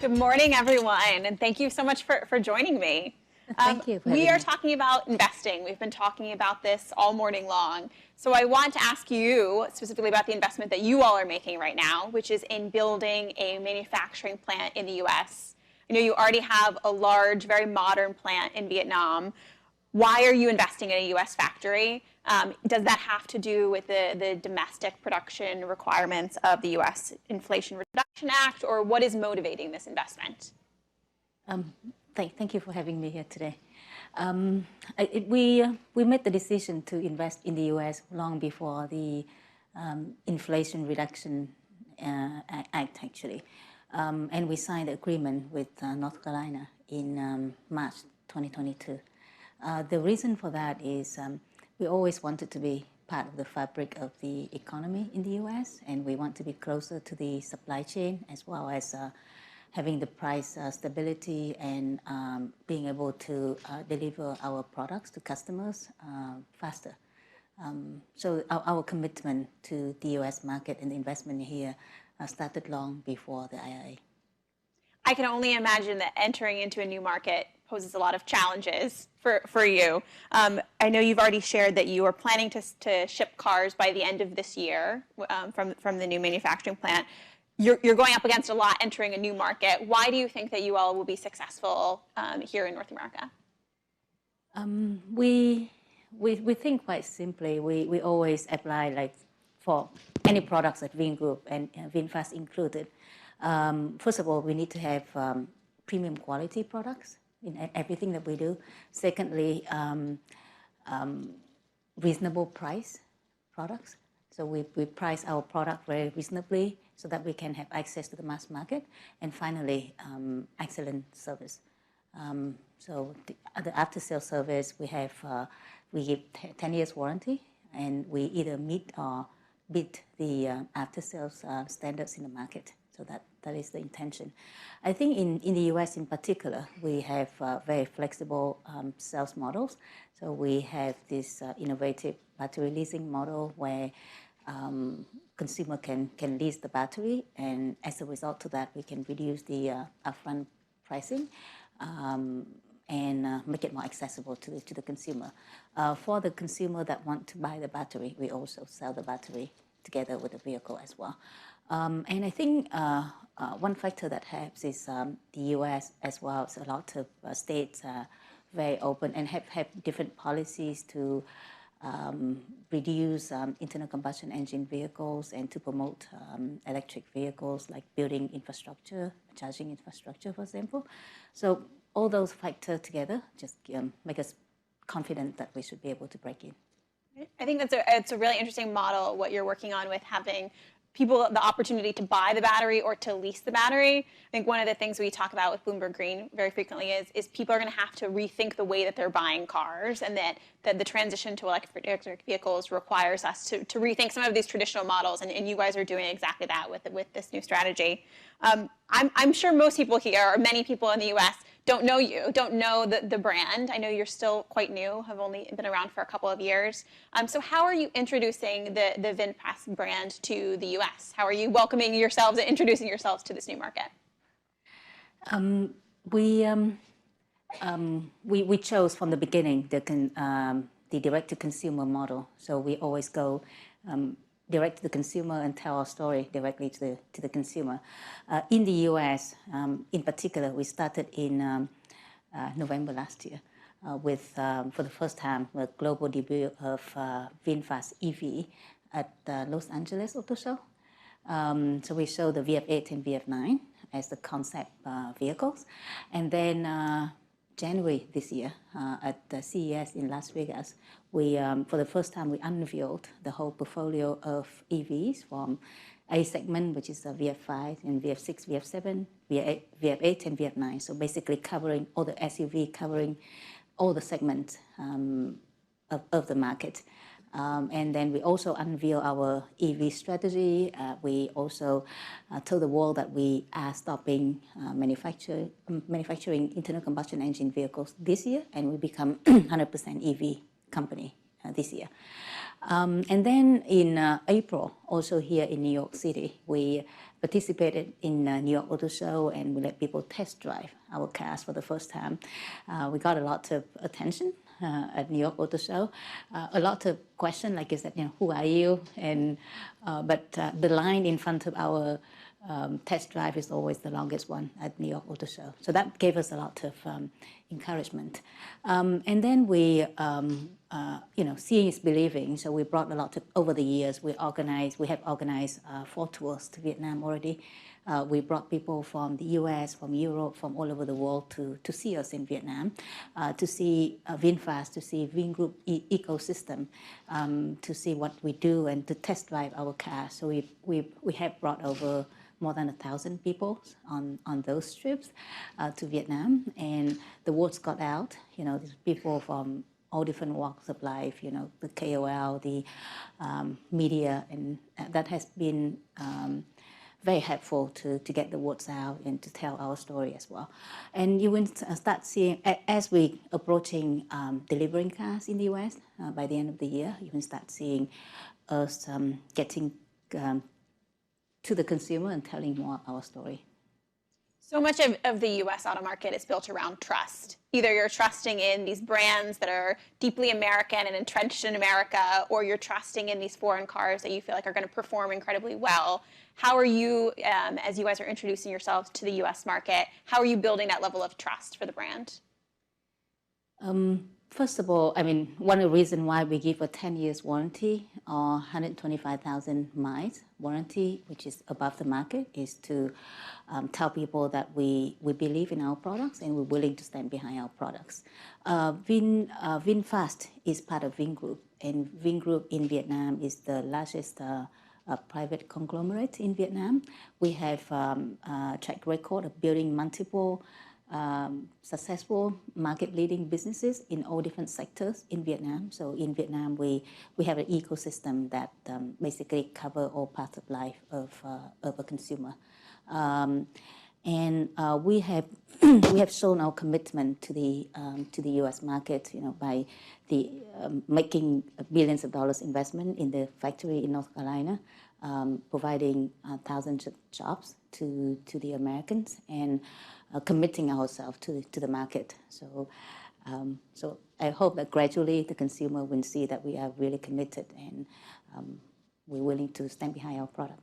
Good morning, everyone, and thank you so much for joining me. Thank you for having We are me. talking about investing. We've been talking about this all morning long. So I want to ask you specifically about the investment that you all are making right now, which is in building a manufacturing plant in the US. I know you already have a large, very modern plant in Vietnam. Why are you investing in a US factory? Does that have to do with the domestic production requirements of the US Inflation Reduction Act, or what is motivating this investment? Thank you for having me here today. We made the decision to invest in the US long before the Inflation Reduction Act, actually. And we signed the agreement with North Carolina in March 2022. The reason for that is we always wanted to be part of the fabric of the economy in the US, and we want to be closer to the supply chain, as well as having the price stability and being able to deliver our products to customers faster. So our commitment to the US market and the investment here started long before the IRA. I can only imagine that entering into a new market poses a lot of challenges for you. I know you've already shared that you are planning to ship cars by the end of this year from the new manufacturing plant. You're going up against a lot entering a new market. Why do you think that you all will be successful here in North America? We think quite simply. We always apply, like, for any products at Vingroup and VinFast included. First of all, we need to have premium quality products in everything that we do. Secondly, reasonable price products. So we price our product very reasonably so that we can have access to the mass market. And finally, excellent service. So the after-sale service, we give 10 years warranty, and we either meet or beat the after-sales standards in the market. So that is the intention. I think in the US in particular, we have very flexible sales models. So we have this innovative battery leasing model where consumer can lease the battery, and as a result of that, we can reduce the upfront pricing and make it more accessible to the consumer. For the consumer that want to buy the battery, we also sell the battery together with the vehicle as well. And I think one factor that helps is the US as well. So a lot of states are very open and have different policies to reduce internal combustion engine vehicles and to promote electric vehicles, like building infrastructure, charging infrastructure, for example. So all those factors together just make us confident that we should be able to break in. I think it's a really interesting model, what you're working on with having people the opportunity to buy the battery or to lease the battery. I think one of the things we talk about with Bloomberg Green very frequently is people are going to have to rethink the way that they're buying cars, and that the transition to electric vehicles requires us to rethink some of these traditional models, and you guys are doing exactly that with this new strategy. I'm sure most people here, or many people in the US, don't know the brand. I know you're still quite new, have only been around for a couple of years. So how are you introducing the VinFast brand to the US? How are you welcoming yourselves and introducing yourselves to this new market? We chose from the beginning the direct-to-consumer model. So we always go direct to the consumer and tell our story directly to the consumer. In the US, in particular, we started in November last year with, for the first time, a global debut of VinFast EV at the Los Angeles Auto Show. So we showed the VF8 and VF9 as the concept vehicles. And then January this year at the CES in Las Vegas, we, for the first time, we unveiled the whole portfolio of EVs from A segment, which is the VF5 and VF6, VF7, VF8 and VF9. So basically covering all the SUV, covering all the segments of the market. And then we also unveil our EV strategy. We also told the world that we are stopping manufacturing internal combustion engine vehicles this year, and we become 100% EV company this year. And then in April, also here in New York City, we participated in New York Auto Show, and we let people test drive our cars for the first time. We got a lot of attention at New York Auto Show. A lot of questions like, is that, who are you? And but the line in front of our test drive is always the longest one at New York Auto Show. So that gave us a lot of encouragement. And then we, seeing is believing. So we brought a lot of, over the years, we have organized 4 tours to Vietnam already. We brought people from the US, from Europe, from all over the world to see us in Vietnam, to see VinFast, to see Vingroup ecosystem, to see what we do and to test drive our cars. So we have brought over more than 1,000 people on those trips to Vietnam, and the words got out. These people from all different walks of life. The KOL, the media, and that has been very helpful to get the words out and to tell our story as well. And you will start seeing, as we approaching delivering cars in the US, by the end of the year, you can start seeing us getting to the consumer and telling more our story. So much of the US auto market is built around trust. Either you're trusting in these brands that are deeply American and entrenched in America, or you're trusting in these foreign cars that you feel like are going to perform incredibly well. How are you, as you guys are introducing yourselves to the US market, how are you building that level of trust for the brand? First of all, one of the reasons why we give a 10 years warranty or 125,000 miles warranty, which is above the market, is to tell people that we believe in our products and we're willing to stand behind our products. VinFast is part of Vingroup, and Vingroup in Vietnam is the largest private conglomerate in Vietnam. We have a track record of building multiple successful market-leading businesses in all different sectors in Vietnam. So in Vietnam, we have an ecosystem that basically cover all parts of life of a consumer. And we have shown our commitment to the U.S. market, by making billions of dollars investment in the factory in North Carolina, providing thousands of jobs to the Americans, and committing ourselves to the market. So I hope that gradually the consumer will see that we are really committed and we're willing to stand behind our product.